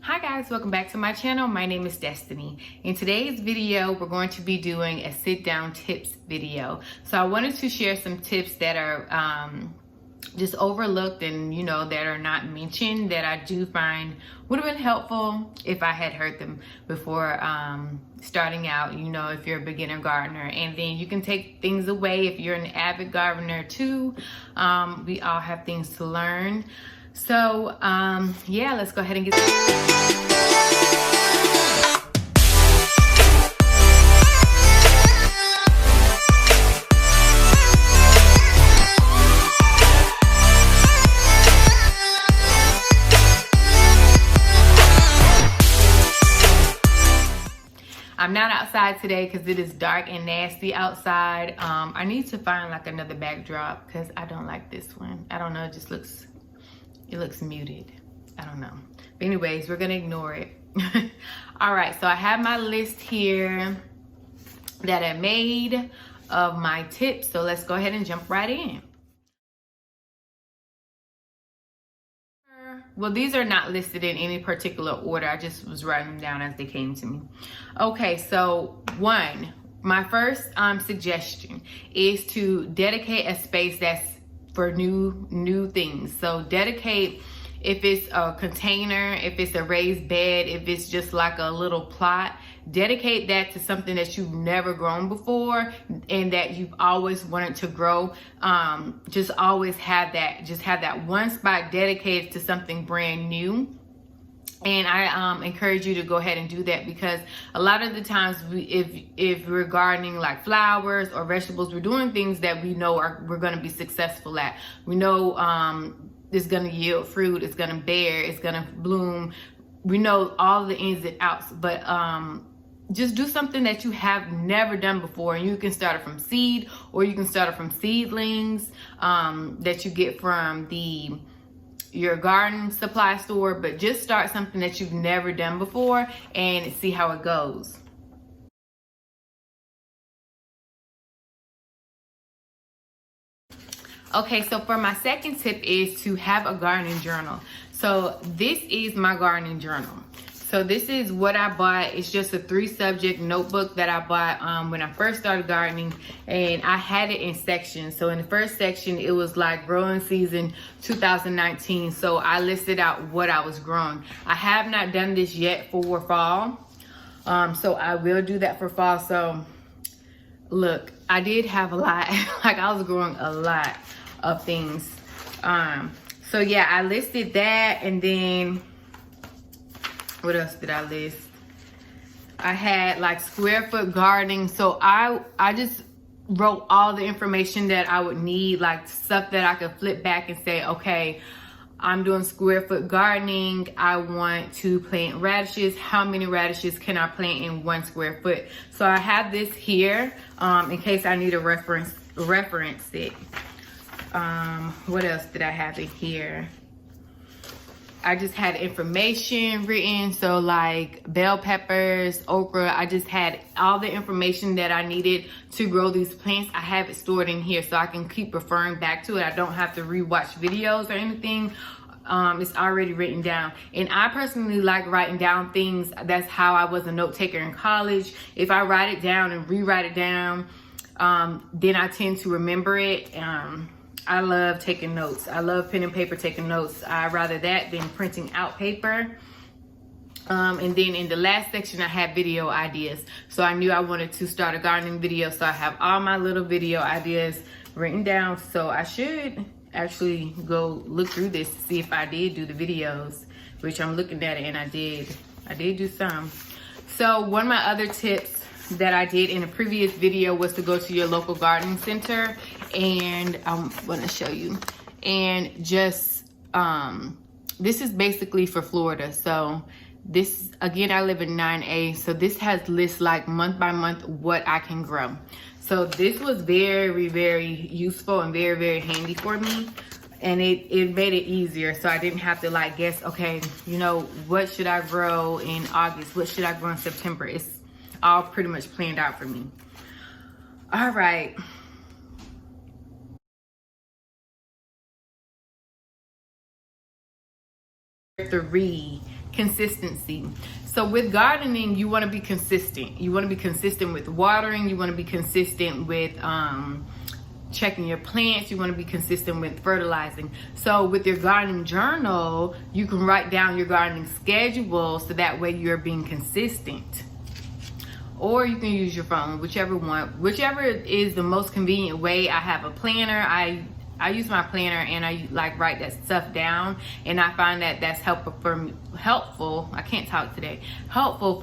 Hi guys, welcome back to my channel. My name is Destiny. In today's video, we're going to be doing a sit down tips video. So I wanted to share some tips that are just overlooked and that are not mentioned that I do find would have been helpful if I had heard them before starting out, if you're a beginner gardener. And then you can take things away if you're an avid gardener too. We all have things to learn. So yeah, let's go ahead and get started. I'm not outside today because it is dark and nasty outside. I need to find like another backdrop because I don't like this one. I don't know, it looks muted. I don't know. But anyways, we're gonna ignore it. All right, so I have my list here that I made of my tips. So let's go ahead and jump right in. Well, these are not listed in any particular order. I just was writing them down as they came to me. Okay, so my first suggestion is to dedicate a space that's for new things. So dedicate, if it's a container, if it's a raised bed, if it's just like a little plot, dedicate that to something that you've never grown before and that you've always wanted to grow. Just always have that one spot dedicated to something brand new. And I encourage you to go ahead and do that, because a lot of the times if we're gardening like flowers or vegetables, we're doing things that we know we're going to be successful at. We know it's going to yield fruit, it's going to bear, it's going to bloom. We know all the ins and outs, but just do something that you have never done before. And you can start it from seed, or you can start it from seedlings that you get from your garden supply store. But just start something that you've never done before and see how it goes. Okay, so for my second tip is to have a gardening journal. So this is my gardening journal. So this is what I bought. It's just a 3-subject notebook that I bought when I first started gardening, and I had it in sections. So in the first section, it was like growing season 2019. So I listed out what I was growing. I have not done this yet for fall. So I will do that for fall. So look, I did have a lot. Like I was growing a lot of things. So yeah, I listed that, and then what else did I list? I had like square foot gardening. So I just wrote all the information that I would need, like stuff that I could flip back and say, okay, I'm doing square foot gardening. I want to plant radishes. How many radishes can I plant in 1 square foot? So I have this here in case I need to reference it. What else did I have in here? I just had information written. So like bell peppers, okra, I just had all the information that I needed to grow these plants. I have it stored in here so I can keep referring back to it. I don't have to rewatch videos or anything. It's already written down. And I personally like writing down things. That's how I was a note taker in college. If I write it down and rewrite it down, then I tend to remember it. I love taking notes. I love pen and paper taking notes. I rather that than printing out paper. And then in the last section, I had video ideas. So I knew I wanted to start a gardening video. So I have all my little video ideas written down. So I should actually go look through this to see if I did do the videos, which I'm looking at it, and I did do some. So one of my other tips that I did in a previous video was to go to your local gardening center, and I'm gonna show you. And just this is basically for Florida. So this, again, I live in 9A, so this has lists like month by month what I can grow. So this was very, very useful and very, very handy for me. And it made it easier, so I didn't have to like guess, okay, what should I grow in August? What should I grow in September? It's all pretty much planned out for me. All right. 3 consistency. So with gardening, you want to be consistent. You want to be consistent with watering. You want to be consistent with checking your plants. You want to be consistent with fertilizing. So with your gardening journal, you can write down your gardening schedule so that way you're being consistent. Or you can use your phone, whichever is the most convenient way. I have a planner. I use my planner and I like write that stuff down, and I find that that's helpful for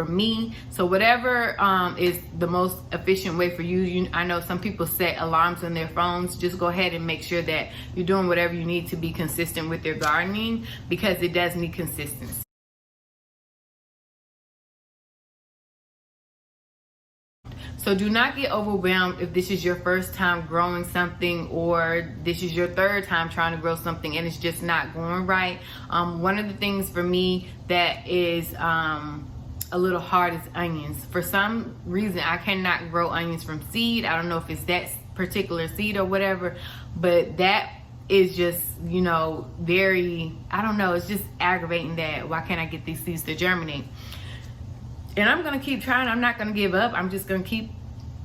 me. So whatever is the most efficient way for you. I know some people set alarms on their phones. Just go ahead and make sure that you're doing whatever you need to be consistent with your gardening, because it does need consistency. So do not get overwhelmed if this is your first time growing something, or this is your third time trying to grow something and it's just not going right. One of the things for me that is a little hard is onions. For some reason, I cannot grow onions from seed. I don't know if it's that particular seed or whatever, but that is just, very, I don't know, it's just aggravating that why can't I get these seeds to germinate? And I'm going to keep trying. I'm not going to give up. I'm just going to keep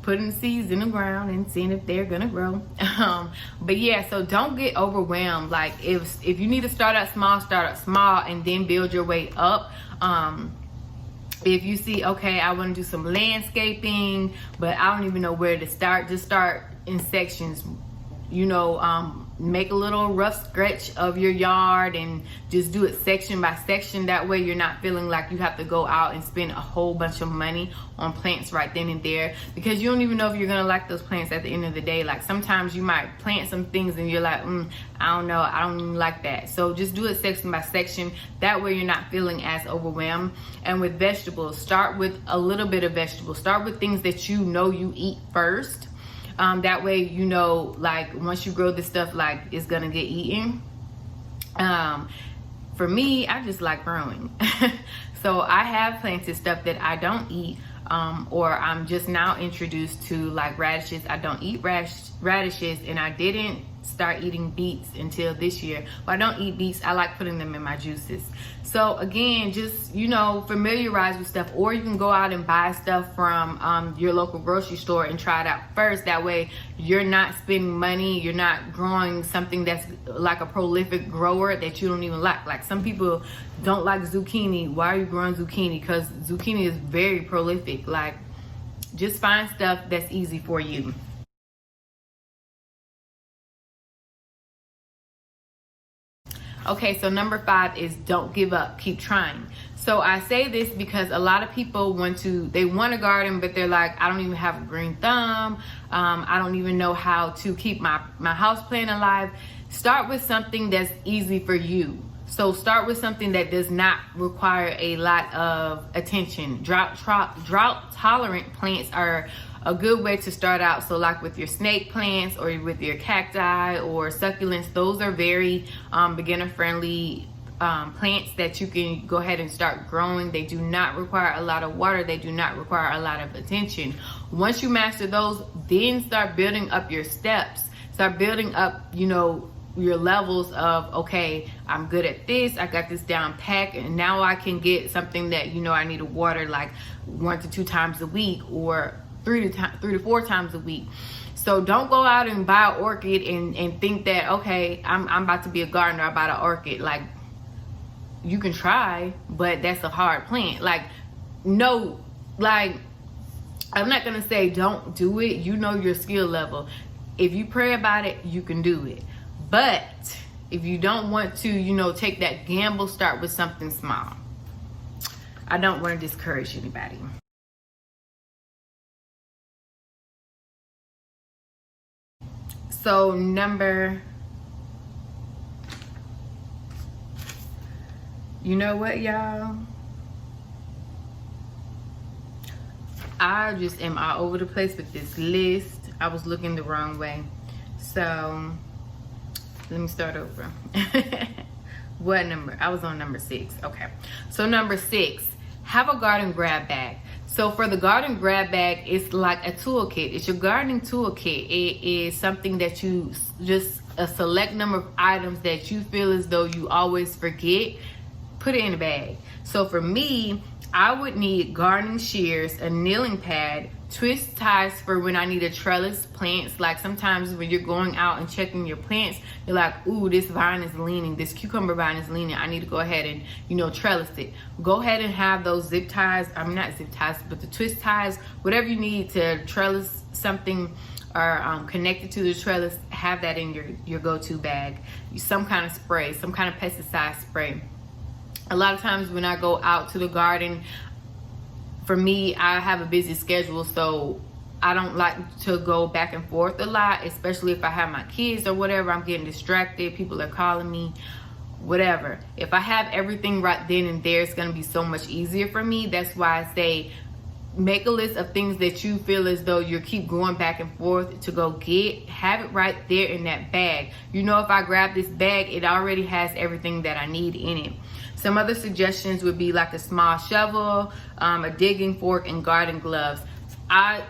putting seeds in the ground and seeing if they're going to grow. But yeah, so don't get overwhelmed. Like if you need to start out small and then build your way up. If you see, okay, I want to do some landscaping, but I don't even know where to start, just start in sections. Make a little rough sketch of your yard and just do it section by section. That way you're not feeling like you have to go out and spend a whole bunch of money on plants right then and there, because you don't even know if you're gonna like those plants at the end of the day. Like sometimes you might plant some things and you're like, I don't know, I don't even like that. So just do it section by section. That way you're not feeling as overwhelmed. And with vegetables, start with a little bit of vegetables. Start with things that you eat first. That way, like once you grow this stuff, like it's gonna get eaten. For me, I just like growing. So I have planted stuff that I don't eat, or I'm just now introduced to, like radishes. I don't eat radishes, and I didn't start eating beets until this year. Well, I don't eat beets. I like putting them in my juices. So again, just familiarize with stuff, or you can go out and buy stuff from your local grocery store and try it out first. That way you're not spending money, you're not growing something that's like a prolific grower that you don't even like. Like some people don't like zucchini. Why are you growing zucchini? Because zucchini is very prolific. Like just find stuff that's easy for you. Okay, so number 5 is don't give up, keep trying. So I say this because a lot of people want to garden, but they're like, I don't even have a green thumb. I don't even know how to keep my house plant alive. Start with something that's easy for you. So start with something that does not require a lot of attention. Drought tolerant plants are a good way to start out. So like with your snake plants or with your cacti or succulents, those are very beginner friendly plants that you can go ahead and start growing. They do not require a lot of water. They do not require a lot of attention. Once you master those, then start building up your steps. Start building up, your levels of, okay, I'm good at this, I got this down pat, and now I can get something that I need to water like 1 to 2 times a week, or 3 to 4 times a week. So don't go out and buy an orchid and think that, okay, I'm about to be a gardener, I bought an orchid. Like, you can try, but that's a hard plant. Like, no, like, I'm not gonna say don't do it. Your skill level. If you pray about it, you can do it. But if you don't want to, take that gamble, start with something small. I don't want to discourage anybody. So you know what, y'all? I just am all over the place with this list. I was looking the wrong way. So let me start over. What number? I was on number 6. Okay. So number 6, have a garden grab bag. So for the garden grab bag, it's like a toolkit. It's your gardening toolkit. It is something that you just a select number of items that you feel as though you always forget. put it in a bag. So for me, I would need gardening shears, a kneeling pad, twist ties for when I need to trellis plants. Like sometimes when you're going out and checking your plants, you're like, ooh, this vine is leaning, this cucumber vine is leaning, I need to go ahead and, you know, trellis it. Go ahead and have those zip ties, I mean not zip ties, but the twist ties, whatever you need to trellis something or connected to the trellis, have that in your go-to bag. Some kind of spray, some kind of pesticide spray. A lot of times when I go out to the garden, for me, I have a busy schedule, so I don't like to go back and forth a lot, especially if I have my kids or whatever. I'm getting distracted, people are calling me, whatever. If I have everything right then and there, it's going to be so much easier for me. That's why I say make a list of things that you feel as though you keep going back and forth to go get. Have it right there in that bag. You know, if I grab this bag, it already has everything that I need in it. Some other suggestions would be like a small shovel, a digging fork, and garden gloves. I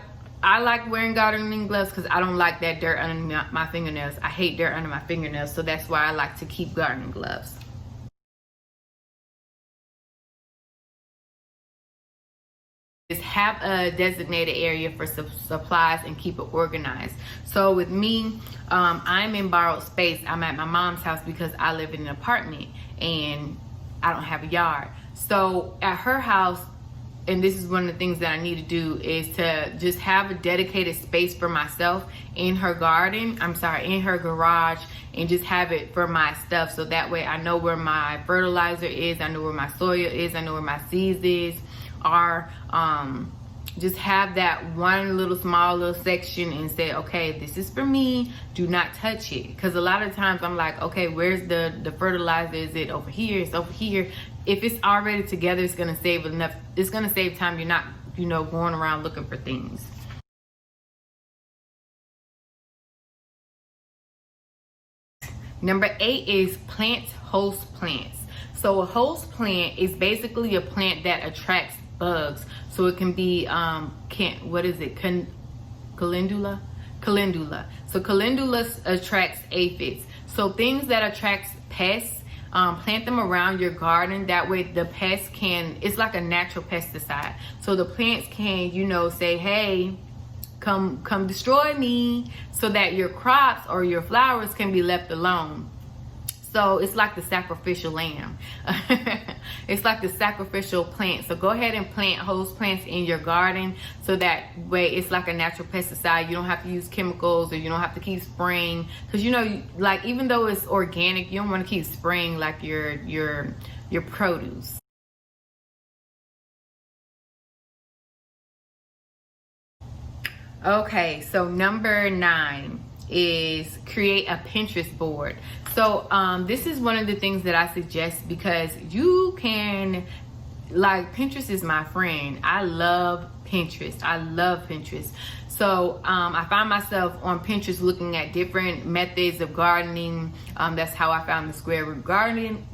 like wearing gardening gloves because I don't like that dirt under my fingernails. I hate dirt under my fingernails, so that's why I like to keep gardening gloves. Is have a designated area for supplies and keep it organized. So with me, I'm in borrowed space. I'm at my mom's house because I live in an apartment and I don't have a yard. So at her house, and this is one of the things that I need to do, is to just have a dedicated space for myself in her garden, in her garage, and just have it for my stuff. So that way I know where my fertilizer is, I know where my soil is, I know where my seeds are. Just have that one little small little section and say, okay, this is for me, do not touch it. Because a lot of times I'm like, okay, where's the fertilizer? Is it over here? It's over here. If it's already together, it's gonna save enough, it's gonna save time. You're not, you know, going around looking for things. Number 8 is plant host plants. So a host plant is basically a plant that attracts bugs. So it can be calendula. So calendula attracts aphids. So things that attracts pests, plant them around your garden. That way the pests can, it's like a natural pesticide. So the plants can, you know, say, hey, come destroy me, so that your crops or your flowers can be left alone. So it's like the sacrificial lamb. It's like the sacrificial plant. So go ahead and plant host plants in your garden, so that way it's like a natural pesticide. You don't have to use chemicals, or you don't have to keep spraying, because you know, like, even though it's organic, you don't want to keep spraying like your produce. Okay, so number 9 is create a Pinterest board. So this is one of the things that I suggest, because you can, like, Pinterest is my friend. I love Pinterest. I love Pinterest. So I find myself on Pinterest looking at different methods of gardening. That's how I found the square root gardening.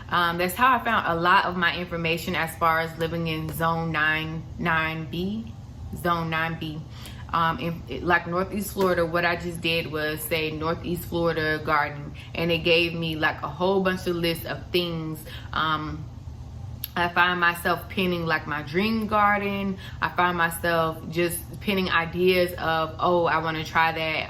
That's how I found a lot of my information as far as living in zone 9B. Like Northeast Florida, what I just did was say Northeast Florida gardening, and it gave me like a whole bunch of lists of things. I find myself pinning like my dream garden. I find myself just pinning ideas of, oh, I want to try that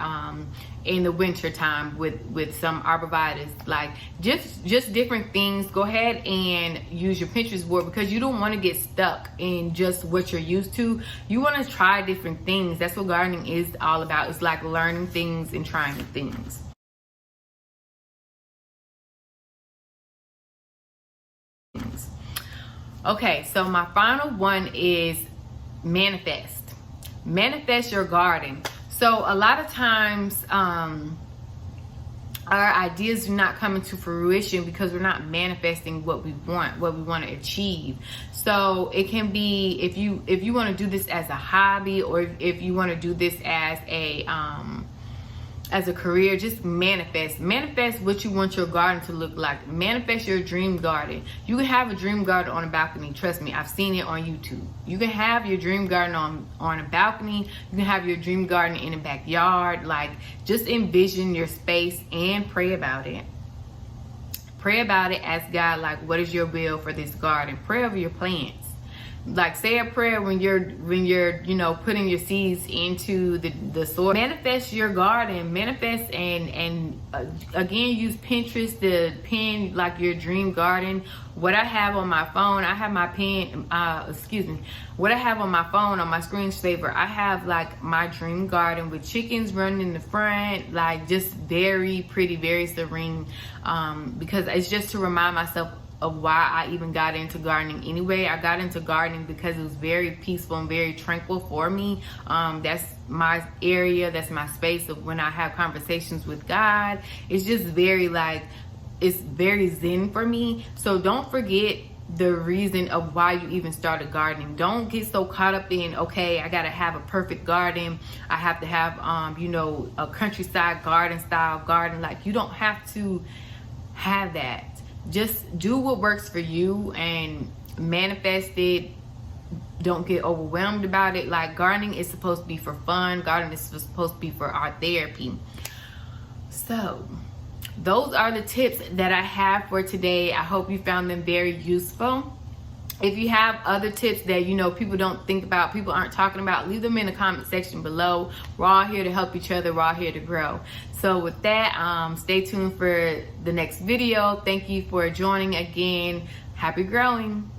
in the winter time with some arborvitae, like just different things. Go ahead and use your Pinterest board, because you don't want to get stuck in just what you're used to. You want to try different things. That's what gardening is all about. It's like learning things and trying things. Okay, so my final one is manifest. Manifest your garden. So a lot of times our ideas do not come into fruition because we're not manifesting what we want to achieve. So it can be, if you want to do this as a hobby, or if you want to do this as a career, just manifest what you want your garden to look like. Manifest your dream garden. You can have a dream garden on a balcony. Trust me, I've seen it on YouTube. You can have your dream garden on a balcony. You can have your dream garden in a backyard. Like, just envision your space and pray about it. Pray about it. Ask God, like, what is your will for this garden? Pray over your plants. Like, say a prayer when you're you know, putting your seeds into the soil. Manifest your garden. Manifest and again, use Pinterest to pin like your dream garden. What I have on my phone, I have my pen, what I have on my phone, on my screensaver, I have like my dream garden with chickens running in the front, like just very pretty, very serene, because it's just to remind myself of why I even got into gardening anyway. I got into gardening because it was very peaceful and very tranquil for me. That's my area, that's my space of when I have conversations with God. It's just very like, it's very zen for me. So don't forget the reason of why you even started gardening. Don't get so caught up in, okay, I gotta have a perfect garden, I have to have you know, a countryside garden style garden. Like, you don't have to have that. Just do what works for you and manifest it. Don't get overwhelmed about it. Like, gardening is supposed to be for fun. Gardening is supposed to be for our therapy. So those are the tips that I have for today. I hope you found them very useful. If you have other tips that, you know, people don't think about, people aren't talking about, leave them in the comment section below. We're all here to help each other. We're all here to grow. So with that, stay tuned for the next video. Thank you for joining again. Happy growing.